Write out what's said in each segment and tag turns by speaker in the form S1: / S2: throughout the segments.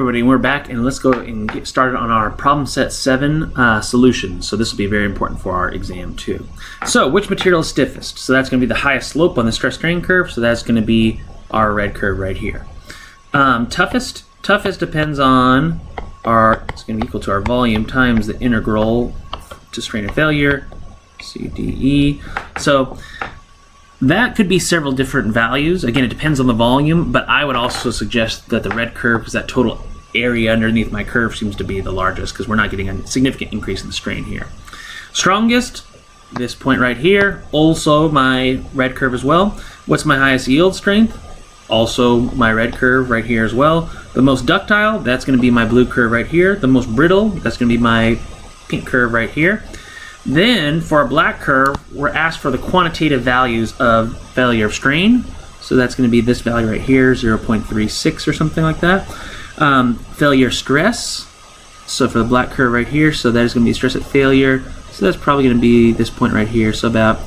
S1: Everybody, we're back, and let's go and get started on our problem set 7 solutions. So this will be very important for our exam too. So which material is stiffest? So that's going to be the highest slope on the stress strain curve, so that's going to be our red curve right here. Toughest depends on it's going to be equal to our volume times the integral to strain and failure, CDE. So that could be several different values. Again, it depends on the volume, but I would also suggest that the red curve, because that total area underneath my curve seems to be the largest, because we're not getting a significant increase in the strain here. Strongest, this point right here, also my red curve as well. What's my highest yield strength? Also my red curve right here as well. The most ductile, that's going to be my blue curve right here. The most brittle, that's going to be my pink curve right here. Then for our black curve, we're asked for the quantitative values of failure of strain. So that's going to be this value right here, 0.36 or something like that. Failure stress, so for the black curve right here, so that is going to be stress at failure. So that's probably going to be this point right here, so about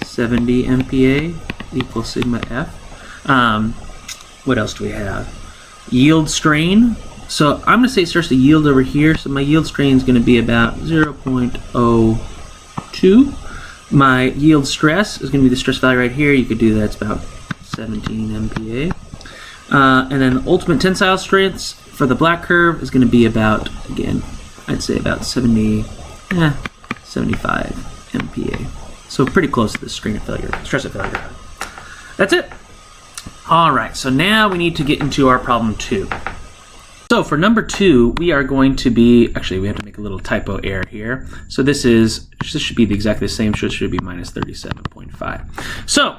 S1: 70 MPa equals sigma F. What else do we have? Yield strain. So I'm going to say it starts to yield over here, so my yield strain is going to be about 0.02. My yield stress is going to be the stress value right here. You could do that, it's about 17 MPa. And then ultimate tensile strengths for the black curve is going to be about, again, I'd say about 75 MPa. So pretty close to the strain of failure, stress of failure. That's it. All right, so now we need to get into our problem 2. So for number 2, we are going to be, actually we have to make a little typo error here. So this should be exactly the same, so it should be minus 37.5. So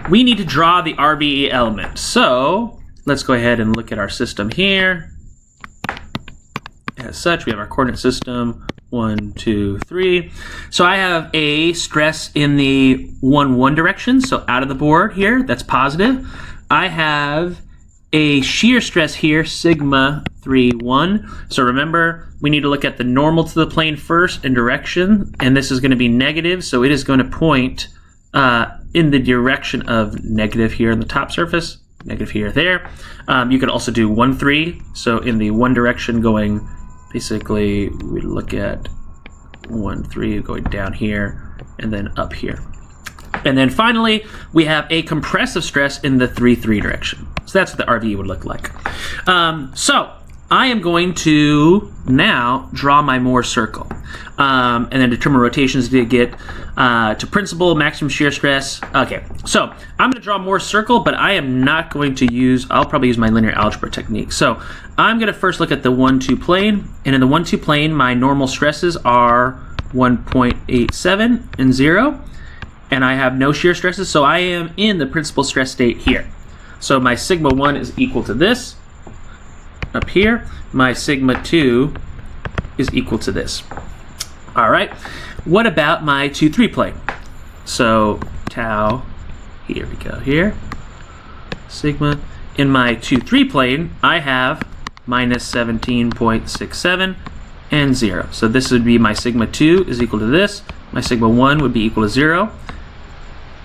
S1: we need to draw the RBE element. So let's go ahead and look at our system here. As such, we have our coordinate system, 1, 2, 3. So I have a stress in the 1, 1 direction, so out of the board here, that's positive. I have a shear stress here, sigma 3, 1. So remember, we need to look at the normal to the plane first in direction, and this is going to be negative, so it is going to point in the direction of negative here on the top surface, negative here, there. You could also do 1, 3, so in the one direction going, basically, we look at 1, 3 going down here, and then up here. And then finally, we have a compressive stress in the 3, 3 direction. So that's what the RBE would look like. So I am going to now draw my Mohr circle, and then determine rotations to get to principal, maximum shear stress. Okay, so I'm going to draw Mohr's circle, but I am not going to I'll probably use my linear algebra technique. So I'm going to first look at the 1, 2 plane, and in the 1, 2 plane, my normal stresses are 1.87 and 0. And I have no shear stresses, so I am in the principal stress state here. So my sigma 1 is equal to this up here. My sigma 2 is equal to this. All right, what about my 2, 3 plane? So tau, here we go here, sigma. In my 2, 3 plane, I have minus 17.67 and 0. So this would be my sigma 2 is equal to this. My sigma 1 would be equal to 0.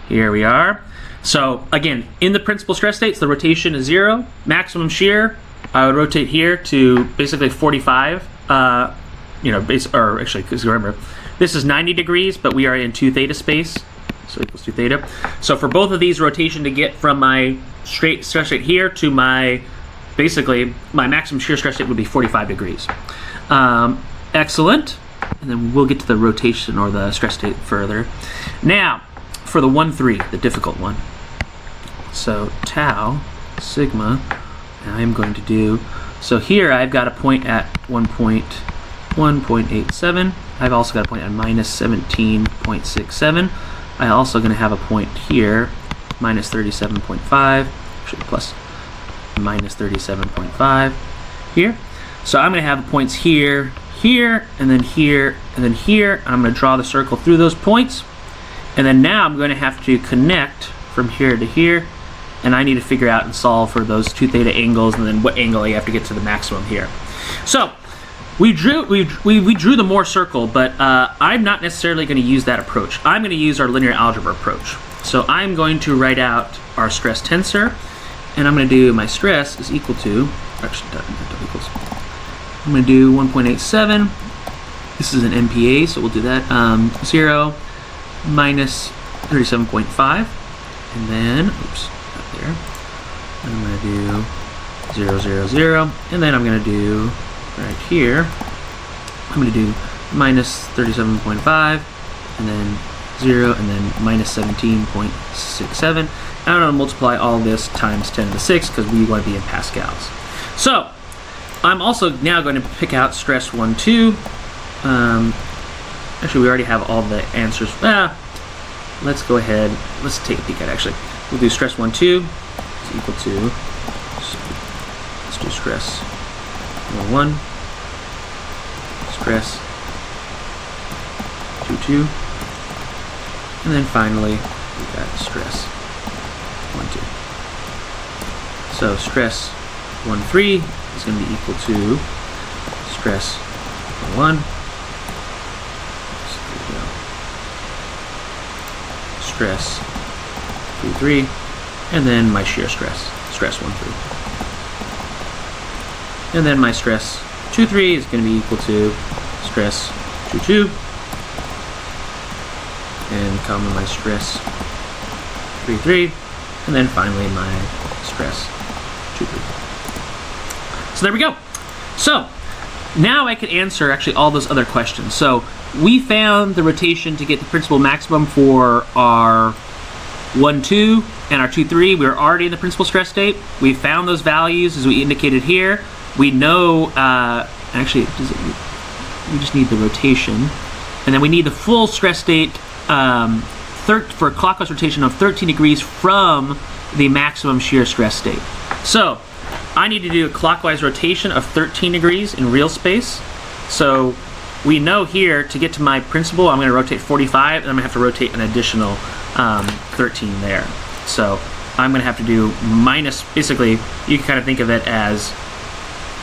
S1: Here we are. So again, in the principal stress states, the rotation is 0. Maximum shear, I would rotate here to basically 45. Or actually, because remember, this is 90 degrees, but we are in 2 theta space, so equals 2 theta. So for both of these, rotation to get from my straight stress state here to my, basically, my maximum shear stress state would be 45 degrees. Excellent. And then we'll get to the rotation or the stress state further. Now, for the 1, 3, the difficult one. So tau, sigma, and I'm going to do, so here I've got a point at 1.87. I've also got a point at minus 17.67. I'm also going to have a point here, minus 37.5, actually plus minus 37.5 here. So I'm going to have points here, here, and then here, and then here. I'm going to draw the circle through those points. And then now I'm going to have to connect from here to here. And I need to figure out and solve for those 2 theta angles, and then what angle I have to get to the maximum here. So we drew the Mohr circle, but I'm not necessarily going to use that approach. I'm going to use our linear algebra approach. So I'm going to write out our stress tensor. and I'm going to do my stress is equal to, actually, not equals. I'm going to do 1.87. This is an MPa, so we'll do that. 0 minus 37.5, and then, oops, not there. And I'm going to do 0, 0, 0, and then I'm going to do right here. I'm going to do minus 37.5, and then 0, and then minus 17.67. And I'm going to multiply all this times 10 to the 6 because we want to be in pascals. So I'm also now going to pick out stress 1, 2. Actually, we already have all the answers. Let's go ahead. Let's take a peek at it, actually. We'll do stress 1, 2 is equal to, so let's do stress 1, 1, stress 2, 2, and then finally we got stress 1, 2. So stress 1, 3 is going to be equal to stress 1, 1. Stress 2, 3, and then my shear stress 1, 3. And then my stress 2, 3 is going to be equal to stress 2, 2, and comma my stress 3, 3, and then finally my stress 2, 3. So there we go. So now I can answer actually all those other questions. So we found the rotation to get the principal maximum for our 1, 2 and our 2, 3. We were already in the principal stress state. We found those values as we indicated here. We know, actually, we just need the rotation. And then we need the full stress state for clockwise rotation of 13 degrees from the maximum shear stress state. So I need to do a clockwise rotation of 13 degrees in real space. So we know here to get to my principal, I'm going to rotate 45, and I'm going to have to rotate an additional 13 there. So I'm going to have to do minus, basically, you can kind of think of it as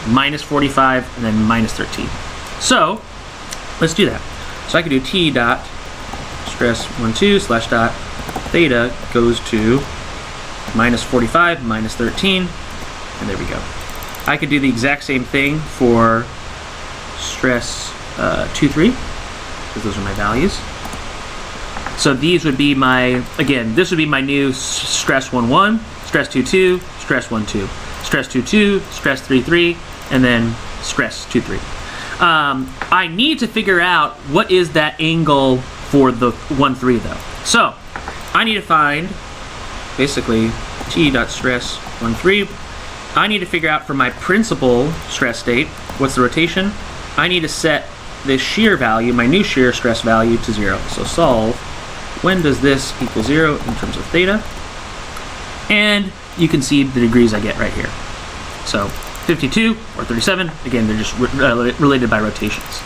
S1: minus 45 and then minus 13. So let's do that. So I can do T dot stress 1, 2 slash dot theta goes to minus 45 minus 13, and there we go. I could do the exact same thing for stress 2, 3, because those are my values. So these would be my, again, this would be my new stress 1, 1, stress 2, 2, stress 1, 2, stress 2, 2, stress 3, 3, and then stress 2, 3. I need to figure out what is that angle for the 1, 3 though. So I need to find basically T dot stress 1, 3. I need to figure out for my principal stress state, what's the rotation? I need to set this shear value, my new shear stress value, to 0. So solve, when does this equal 0 in terms of theta? And you can see the degrees I get right here. So 52 or 37, again, they're just related by rotations.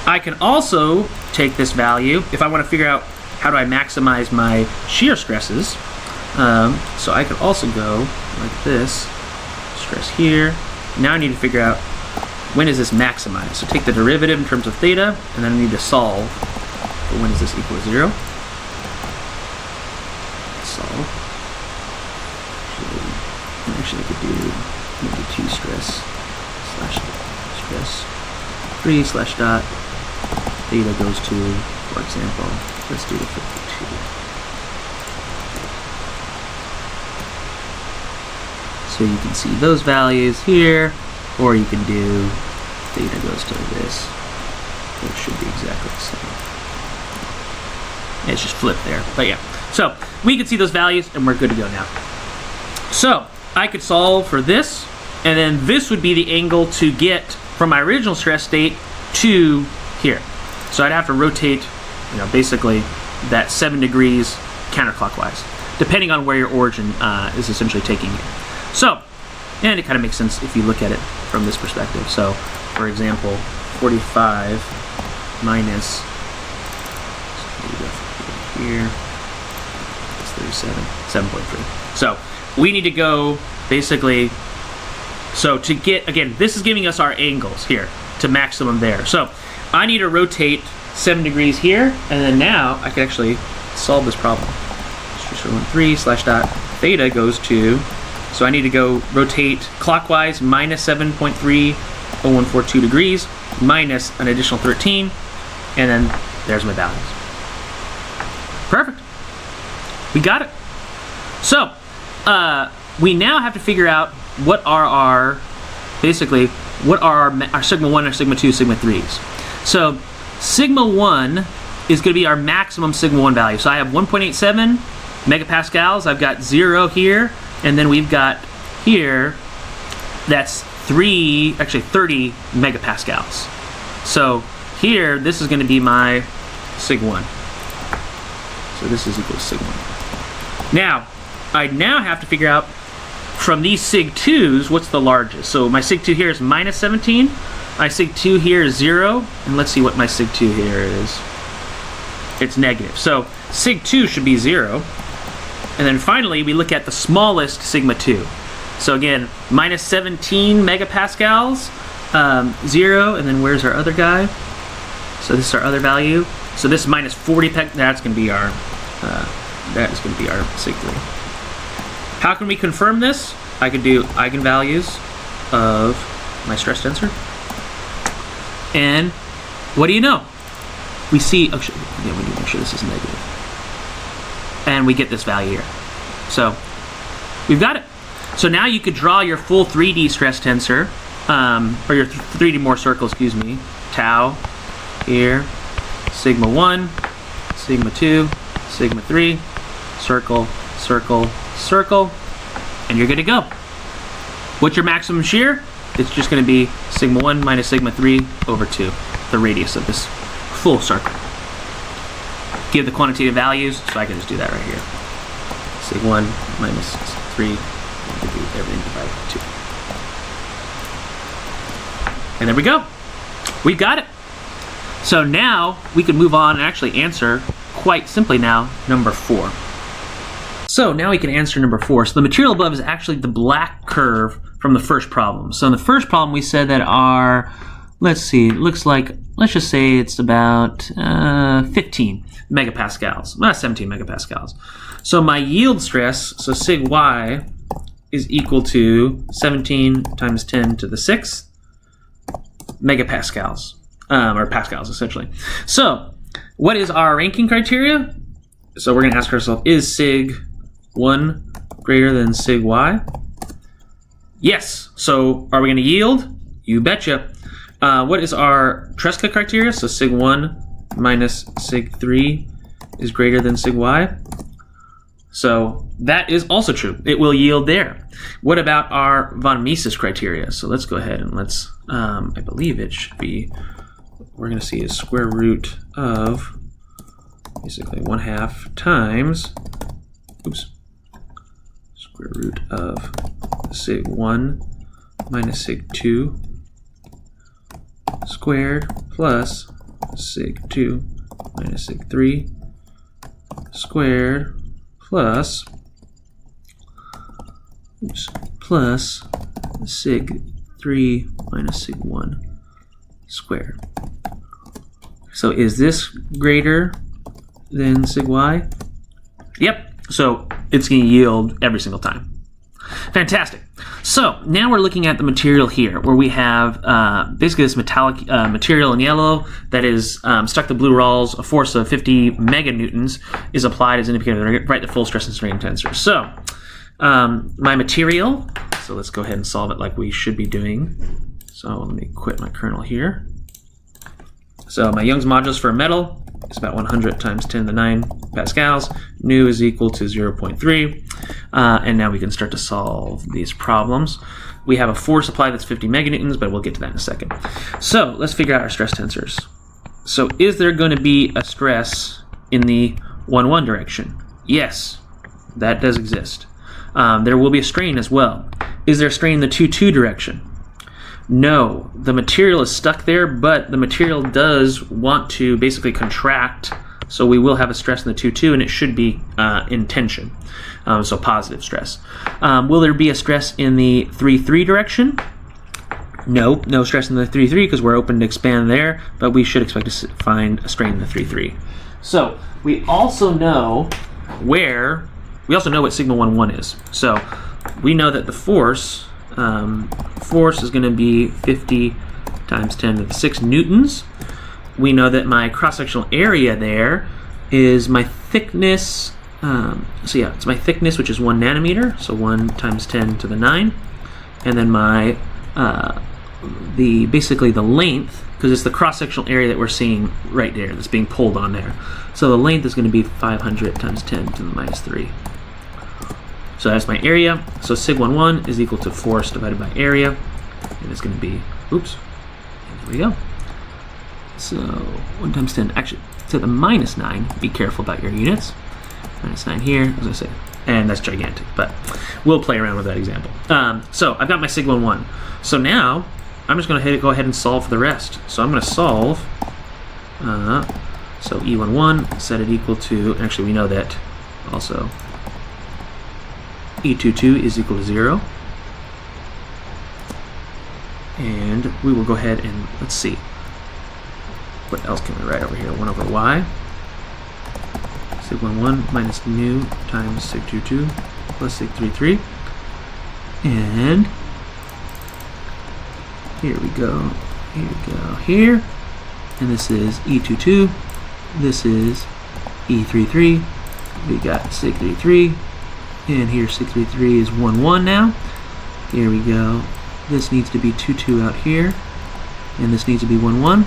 S1: I can also take this value, if I want to figure out how do I maximize my shear stresses, so I could also go like this, stress here. Now I need to figure out when is this maximized. So take the derivative in terms of theta, and then I need to solve for when is this equal to 0. Solve. And actually I could do maybe T stress slash stress 3 slash dot theta goes to, for example, let's do the 52. So you can see those values here, or you can do theta goes to this, which should be exactly the same. It's just flipped there, but yeah. So we can see those values, and we're good to go now. So I could solve for this, and then this would be the angle to get from my original stress state to here. So I'd have to rotate, basically that 7 degrees counterclockwise, depending on where your origin is essentially taking you. So, and it kind of makes sense if you look at it from this perspective. So, for example, 45 minus, here, it's 37, 7.3. So we need to go basically, so to get, again, this is giving us our angles here to maximum there. So I need to rotate 7 degrees here, and then now I can actually solve this problem. Stress 1, 3 slash dot theta goes to So I need to go rotate clockwise minus 7.30142 degrees minus an additional 13, and then there's my values. Perfect. We got it. So we now have to figure out what are our sigma 1, our sigma 2, sigma 3s. So sigma 1 is going to be our maximum sigma 1 value. So I have 1.87 megapascals. I've got 0 here, and then we've got here, that's 30 megapascals. So here, this is going to be my sig 1. So this is equal to sig 1. Now, I now have to figure out from these sig 2s, what's the largest? So my sig 2 here is minus 17. My sig 2 here is 0. And let's see what my sig 2 here is. It's negative. So sig 2 should be 0. And then finally, we look at the smallest sigma 2. So again, minus 17 megapascals, 0. And then where's our other guy? So this is our other value. So this is minus 40. That's going to be our sig 3. How can we confirm this? I could do eigenvalues of my stress tensor. And what do you know? We see, we need to make sure this is negative. And we get this value here. So we've got it. So now you could draw your full 3D stress tensor, or your 3D Mohr circle, excuse me. Tau here, sigma 1, sigma 2, sigma 3, circle, circle, circle, and you're good to go. What's your maximum shear? It's just going to be sigma 1 minus sigma 3 over 2, the radius of this full circle. Give the quantitative values, so I can just do that right here. Sig 1 minus 3, and do everything divided by 2. And there we go. We got it. So now we can move on and actually answer quite simply now number 4. So now we can answer number 4. So the material above is actually the black curve from the first problem. So in the first problem we said that our, let's see, looks like, let's just say it's about 15 megapascals, 17 megapascals. So my yield stress, so sig y, is equal to 17 times 10 to the 6th megapascals, or pascals essentially. So what is our ranking criteria? So we're going to ask ourselves, is sig 1 greater than sig y? Yes. So are we going to yield? You betcha. What is our Tresca criteria? So sig 1 minus sig 3 is greater than sig y. So that is also true. It will yield there. What about our von Mises criteria? So let's go ahead and let's, I believe it should be, we're going to see is square root of basically 1/2 times, square root of sig 1 minus sig 2 squared plus sig 2 minus sig 3 squared plus sig 3 minus sig 1 squared. So is this greater than sig y? Yep. So it's going to yield every single time. Fantastic. So now we're looking at the material here, where we have basically this metallic material in yellow that is stuck to blue rolls. A force of 50 meganewtons is applied as indicated. Write the full stress and strain tensor. So my material. So let's go ahead and solve it like we should be doing. So let me quit my kernel here. So my Young's modulus for a metal is about 100 times 10 to the 9 pascals. Nu is equal to 0.3. And now we can start to solve these problems. We have a force applied that's 50 meganewtons, but we'll get to that in a second. So let's figure out our stress tensors. So is there going to be a stress in the 1-1 direction? Yes, that does exist. There will be a strain as well. Is there a strain in the 2-2 direction? No, the material is stuck there, but the material does want to basically contract, so we will have a stress in the 2-2, and it should be in tension, so positive stress. Will there be a stress in the 3-3 direction? No, no stress in the 3-3 because we're open to expand there, but we should expect to find a strain in the 3-3. So we also know what sigma 1-1 is. So we know that the force is going to be 50 times 10 to the 6 newtons. We know that my cross-sectional area there is my thickness. So yeah, it's my thickness, which is 1 nanometer, so 1 times 10 to the 9. And then my basically the length, because it's the cross-sectional area that we're seeing right there that's being pulled on there. So the length is going to be 500 times 10 to the minus 3. So that's my area. So sig11 is equal to force divided by area, and it's going to be, oops, there we go. So 1 times 10, actually, to the minus 9. Be careful about your units. Minus 9 here, as I say, and that's gigantic, but we'll play around with that example. So I've got my sig11. So now I'm just going to go ahead and solve for the rest. So I'm going to solve. So E11, set it equal to, actually we know that also E22 is equal to 0. And we will go ahead and, let's see, what else can we write over here? 1 over y. Sig11 minus nu times sig22 plus sig33. And here we go, here. And this is E22, this is E33. We got sig33, and here sig33 is 1, 1 now. Here we go. This needs to be 2, 2 out here, and this needs to be 1, 1.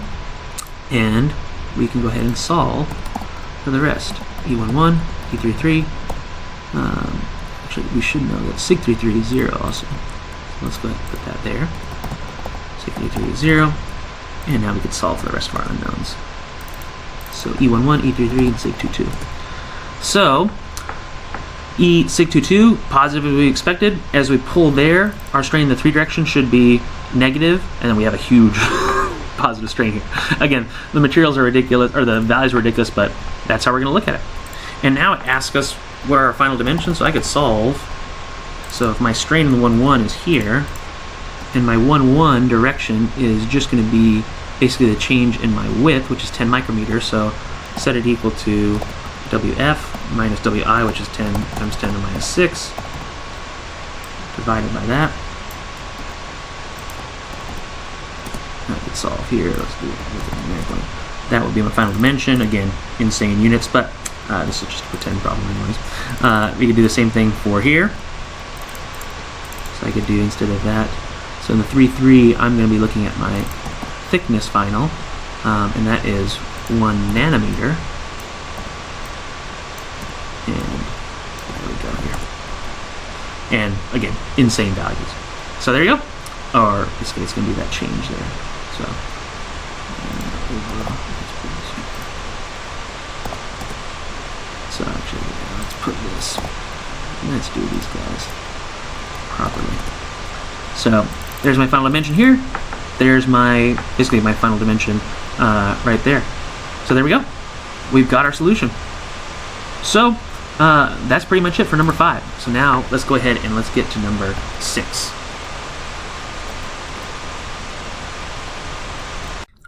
S1: And we can go ahead and solve for the rest. E11, E33. Actually, we should know that sig33 is 0 also. So let's go ahead and put that there. Sig33 is 0. And now we can solve for the rest of our unknowns. So E11, E33, and sig22. So sig22, positive as we expected. As we pull there, our strain in the 3 direction should be negative, and then we have a huge positive strain here. Again, the materials are ridiculous, or the values are ridiculous, but that's how we're going to look at it. And now it asks us what are our final dimensions, so I could solve. So if my strain in the 1, 1 is here, and my 1, 1 direction is just going to be basically the change in my width, which is 10 micrometers, so set it equal to WF minus WI, which is 10 times 10 to the minus 6, divided by that. I could solve here. Let's do it with a numerical. That would be my final dimension. Again, insane units, but this is just a pretend problem anyways. We could do the same thing for here. So I could do, instead of that, so in the 3, 3, I'm going to be looking at my thickness final, and that is 1 nanometer. And there we go here. And again, insane values. So there you go. Or basically it's going to be that change there. So, actually, let's put this. Let's do these guys properly. So there's my final dimension here. There's my basically my final dimension right there. So there we go. We've got our solution. So that's pretty much it for number 5. So now let's go ahead and let's get to number 6.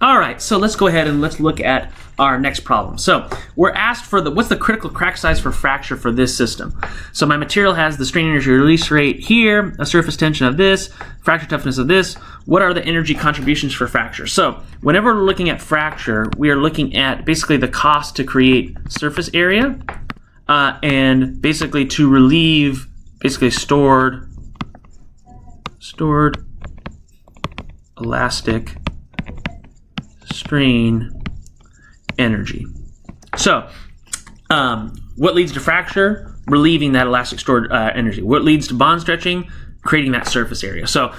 S1: All right, so let's go ahead and let's look at our next problem. So we're asked for what's the critical crack size for fracture for this system. So my material has the strain energy release rate here, a surface tension of this, fracture toughness of this. What are the energy contributions for fracture? So whenever we're looking at fracture, we are looking at basically the cost to create surface area and basically to relieve basically stored elastic strain energy. So what leads to fracture? Relieving that elastic stored energy. What leads to bond stretching? Creating that surface area. So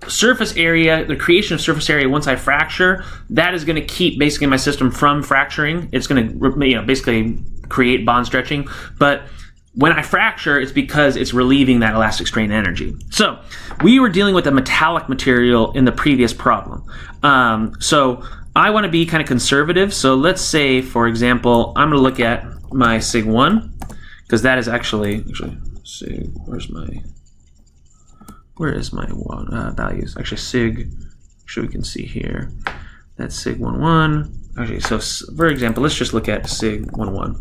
S1: surface area, the creation of surface area once I fracture, that is going to keep basically my system from fracturing. It's going to basically create bond stretching. But when I fracture, it's because it's relieving that elastic strain energy. So we were dealing with a metallic material in the previous problem. So I want to be kind of conservative. So let's say, for example, I'm going to look at my sig1, because that is actually sig, where is my values? Actually, sig, we can see here, that's sig11. Okay, so for example, let's just look at sig11.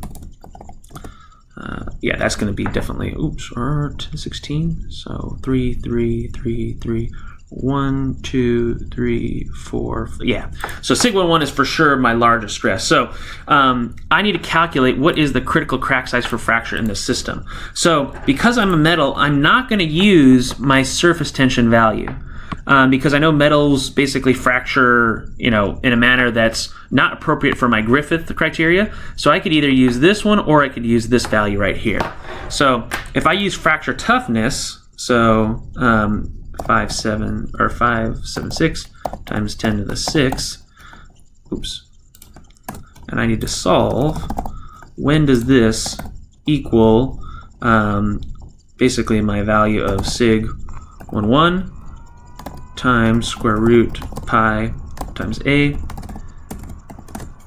S1: Yeah, that's going to be definitely, oops, or 16. So 3, 3, 3, 3, 1, 2, 3, 4. Yeah. So sig11 is for sure my largest stress. So I need to calculate what is the critical crack size for fracture in this system. So because I'm a metal, I'm not going to use my surface tension value. Because I know metals basically fracture, in a manner that's not appropriate for my Griffith criteria. So I could either use this one or I could use this value right here. So if I use fracture toughness, so 576 times 10 to the 6, oops, and I need to solve when does this equal basically my value of sig 11 times square root pi times a,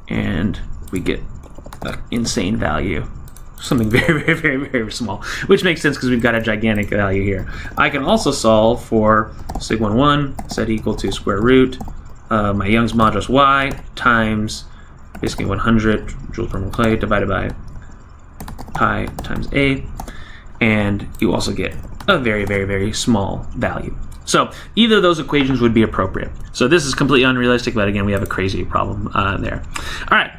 S1: and we get an insane value, something very, very, very, very small, which makes sense because we've got a gigantic value here. I can also solve for sig 11 set equal to square root my Young's modulus y times basically 100 joules per mole clay divided by pi times a, and you also get a very, very, very small value. So either of those equations would be appropriate. So this is completely unrealistic, but again, we have a crazy problem there. All right,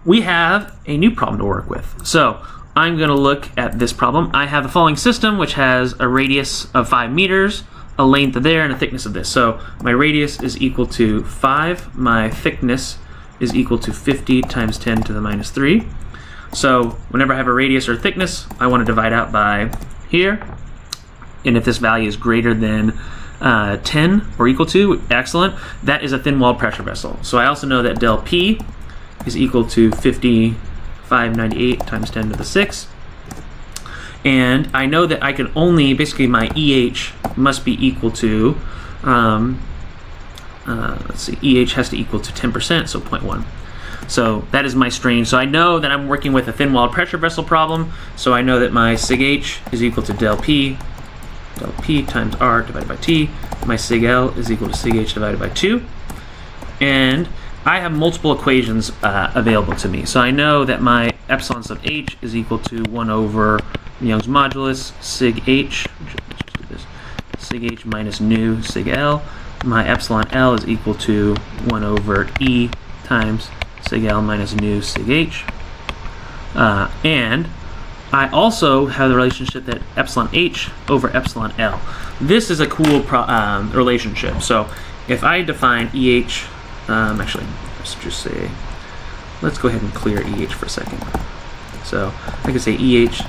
S1: we have a new problem to work with. So I'm going to look at this problem. I have the following system, which has a radius of 5 meters, a length of there, and a thickness of this. So my radius is equal to 5. My thickness is equal to 50 times 10 to the minus 3. So whenever I have a radius or thickness, I want to divide out by here. And if this value is greater than 10 or equal to, excellent, that is a thin walled pressure vessel. So I also know that del P is equal to 5598 times 10 to the 6. And I know that I can only, basically my EH must be equal to, let's see, EH has to equal to 10%, so 0.1. So that is my strain. So I know that I'm working with a thin walled pressure vessel problem. So I know that my sig H is equal to del P times R divided by T. My sig L is equal to sig H divided by 2. And I have multiple equations available to me. So I know that my epsilon sub H is equal to 1 over Young's modulus sig H, sig H minus nu sig L. My epsilon L is equal to 1 over E times sig L minus nu sig H. And I also have the relationship that epsilon H over epsilon L. This is a cool relationship. So if I define EH, actually, let's just say, let's go ahead and clear EH for a second. So I can say EH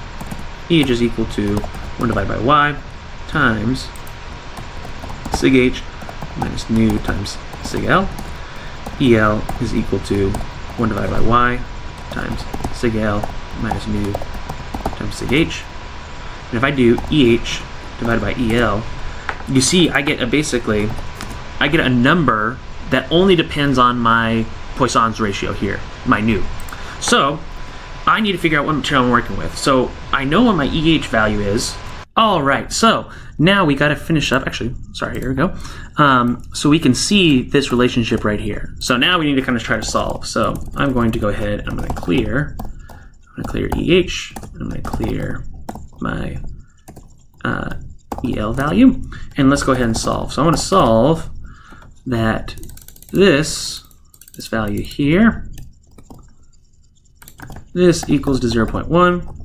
S1: is equal to 1 divided by Y times sig H minus nu times sig L. EL is equal to 1 divided by Y times sig L minus nu times sig H. And if I do EH divided by EL, you see I get a number that only depends on my Poisson's ratio here, my nu. So I need to figure out what material I'm working with. So I know what my EH value is. All right, so now we got to finish up. Actually, sorry, here we go. So we can see this relationship right here. So now we need to kind of try to solve. So I'm going to go ahead and I'm going to clear EH. I'm going to clear my EL value. And let's go ahead and solve. So I want to solve that this value here, this equals to 0.1.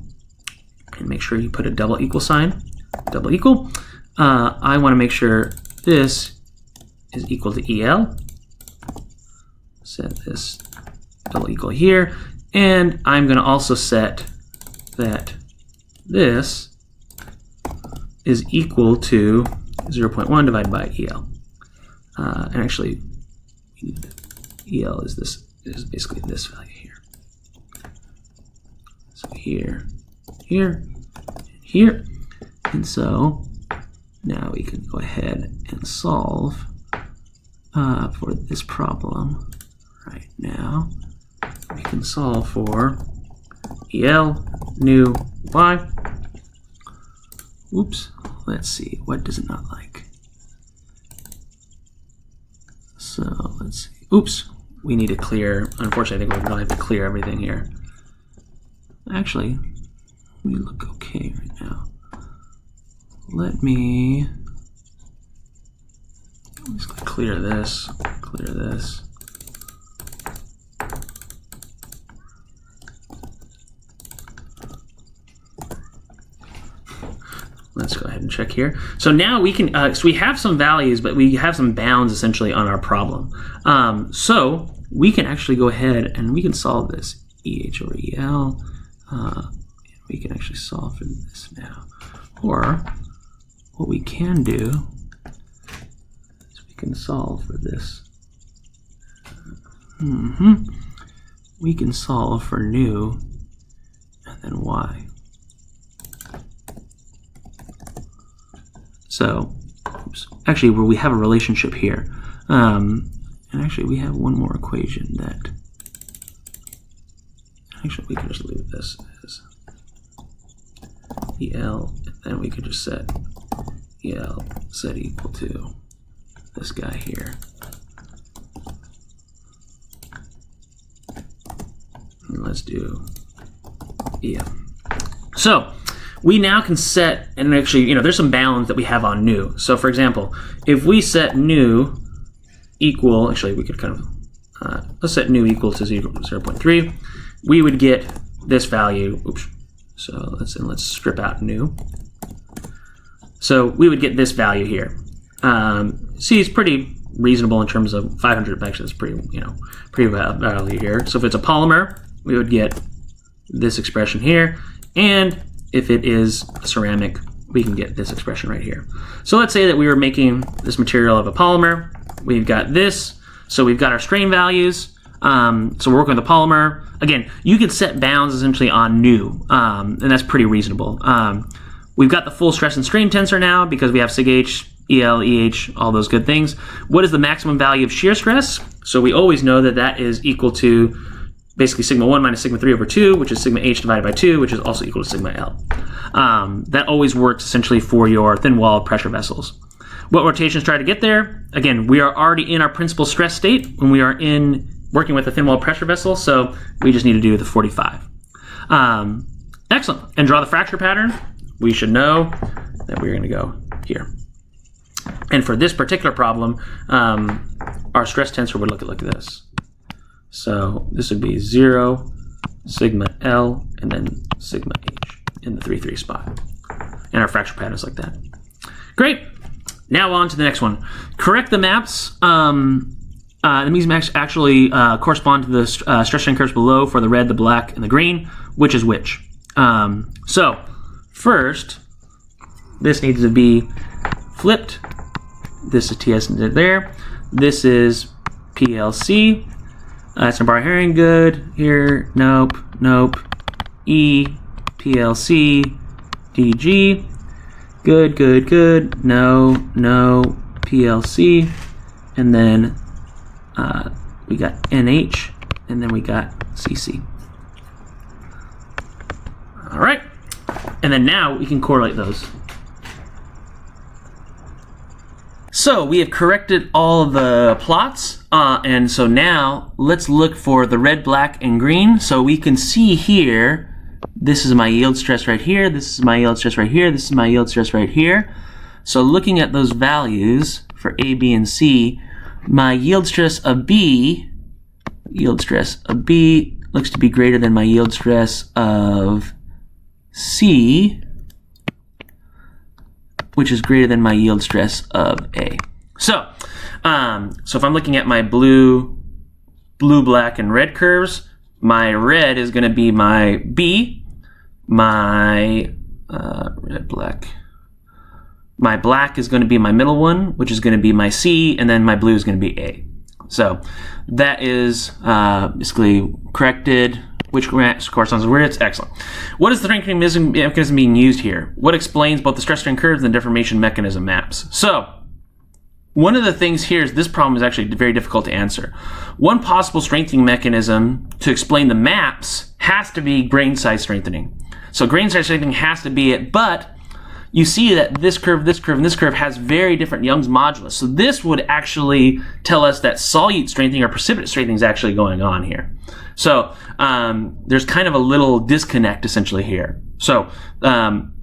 S1: And make sure you put a double equal sign, double equal. I want to make sure this is equal to EL. Set this double equal here. And I'm going to also set that this is equal to 0.1 divided by EL. And actually, EL is basically this value here. So here, here. And so now we can go ahead and solve for this problem right now. We can solve for EL nu y. Oops, let's see, what does it not like? So let's see, oops, we need to clear, unfortunately I think we really have to clear everything here. Actually, we look okay right now. Let me just clear this, clear this. Let's go ahead and check here. So now we can, so we have some values, but we have some bounds essentially on our problem. So we can actually go ahead and we can solve this. EH over EL. We can actually solve for this now. Or what we can do is we can solve for this. We can solve for nu and then y. So, actually, we have a relationship here. And actually, we have one more equation that... Actually, we can just leave this as EL, and then we could just set EL set equal to this guy here. And let's do EL. So, we now can set, and actually, there's some bounds that we have on nu. So, for example, if we set nu equal, actually, we could kind of, let's set nu equal to 0.3, we would get this value. Oops. So let's strip out nu. So we would get this value here. C is pretty reasonable in terms of 500. Actually, that's pretty, pretty value here. So if it's a polymer, we would get this expression here, and if it is a ceramic, we can get this expression right here. So let's say that we were making this material of a polymer. We've got this, so we've got our strain values. So we're working with a polymer. Again, you can set bounds essentially on nu, and that's pretty reasonable. We've got the full stress and strain tensor now because we have sig h, EL, EH, all those good things. What is the maximum value of shear stress? So we always know that that is equal to basically sigma 1 minus sigma 3 over 2, which is sigma h divided by 2, which is also equal to sigma L. That always works essentially for your thin wall pressure vessels. What rotations try to get there? Again, we are already in our principal stress state when we are working with a thin wall pressure vessel, so we just need to do the 45. Excellent. And draw the fracture pattern. We should know that we're going to go here. And for this particular problem, our stress tensor would look like this. So this would be 0, sigma L, and then sigma H in the 3,3 spot. And our fracture pattern is like that. Great. Now on to the next one. Correct the maps. These maps actually correspond to the stress strain curves below for the red, the black, and the green. Which is which? So first, this needs to be flipped. This is TS there. This is PLC. That's a bar herring, good. Here, nope, nope. E, PLC, DG. Good, good, good. No, no, PLC. And then we got NH, and then we got CC. All right. And then now we can correlate those. So we have corrected all the plots, and so now let's look for the red, black, and green. So we can see here, this is my yield stress right here, this is my yield stress right here, this is my yield stress right here. So looking at those values for A, B, and C, my yield stress of B looks to be greater than my yield stress of C, which is greater than my yield stress of A. So, so if I'm looking at my blue, black, and red curves, my red is going to be my B, my red, black. My black is going to be my middle one, which is going to be my C, and then my blue is going to be A. So that is basically corrected, which corresponds to where it's excellent. What is the strengthening mechanism being used here? What explains both the stress strain curves and the deformation mechanism maps? So one of the things here is this problem is actually very difficult to answer. One possible strengthening mechanism to explain the maps has to be grain size strengthening. So grain size strengthening has to be it, but you see that this curve, and this curve has very different Young's modulus. So this would actually tell us that solute strengthening or precipitate strengthening is actually going on here. So there's kind of a little disconnect essentially here. So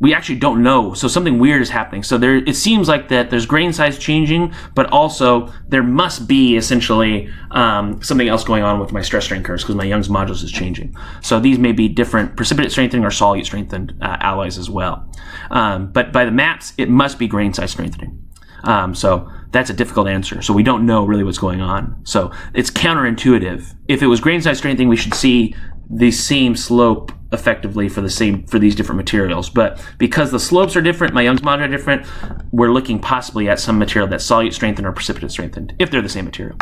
S1: we actually don't know. So something weird is happening. So it seems like that there's grain size changing, but also there must be essentially something else going on with my stress strain curves because my Young's modulus is changing. So these may be different precipitate strengthening or solute strengthened alloys as well. But by the maps, it must be grain size strengthening. So that's a difficult answer. So we don't know really what's going on. So it's counterintuitive. If it was grain size strengthening, we should see the same slope effectively for these different materials. But because the slopes are different, my Young's moduli are different, we're looking possibly at some material that's solute strengthened or precipitate strengthened, if they're the same material.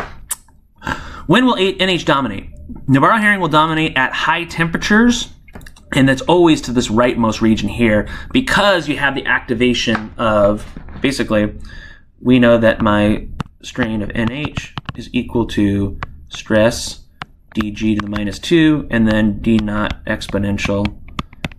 S1: When will NH dominate? Navarro herring will dominate at high temperatures, and that's always to this rightmost region here, because you have the activation of, basically, we know that my strain of NH is equal to stress dg to the minus 2, and then d naught exponential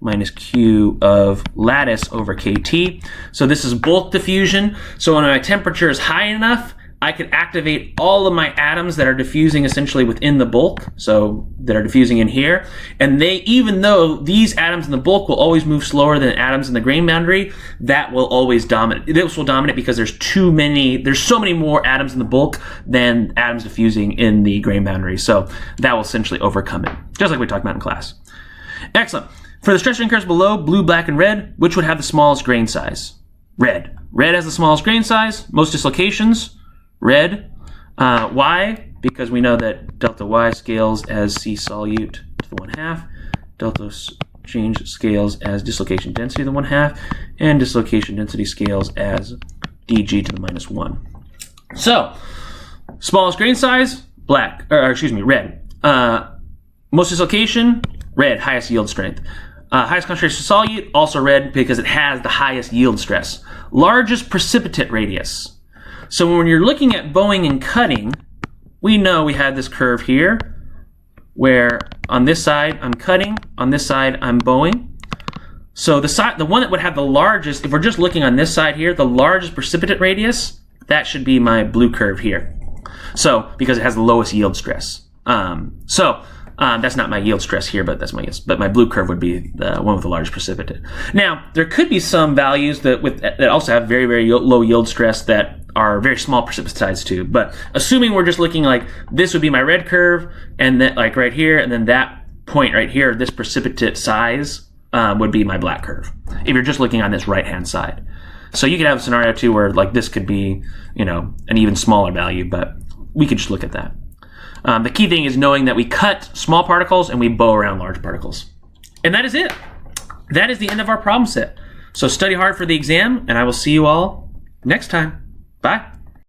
S1: minus q of lattice over kt. So this is bulk diffusion. So when my temperature is high enough, I could activate all of my atoms that are diffusing essentially within the bulk, so that are diffusing in here. And they, even though these atoms in the bulk will always move slower than atoms in the grain boundary, that will always dominate. This will dominate because there's so many more atoms in the bulk than atoms diffusing in the grain boundary. So that will essentially overcome it, just like we talked about in class. Excellent. For the stress strain curves below, blue, black, and red, which would have the smallest grain size? Red. Red has the smallest grain size, most dislocations. Red. Why? Because we know that delta Y scales as C solute to the 1/2. Delta change scales as dislocation density to the 1/2. And dislocation density scales as dg to the minus 1. So, smallest grain size, red. Most dislocation, red, highest yield strength. Highest concentration of solute, also red because it has the highest yield stress. Largest precipitate radius. So when you're looking at bowing and cutting, we know we had this curve here where on this side I'm cutting, on this side I'm bowing. So the one that would have the largest, if we're just looking on this side here, the largest precipitate radius, that should be my blue curve here. So because it has the lowest yield stress. That's not my yield stress here, but that's my yield. But my blue curve would be the one with the largest precipitate. Now there could be some values that also have very, very low yield stress that are very small precipitate size too. But assuming we're just looking like this would be my red curve, and then like right here, and then that point right here, this precipitate size would be my black curve. If you're just looking on this right-hand side, so you could have a scenario too where like this could be, an even smaller value, but we could just look at that. The key thing is knowing that we cut small particles and we bow around large particles. And that is it. That is the end of our problem set. So study hard for the exam, and I will see you all next time. Bye.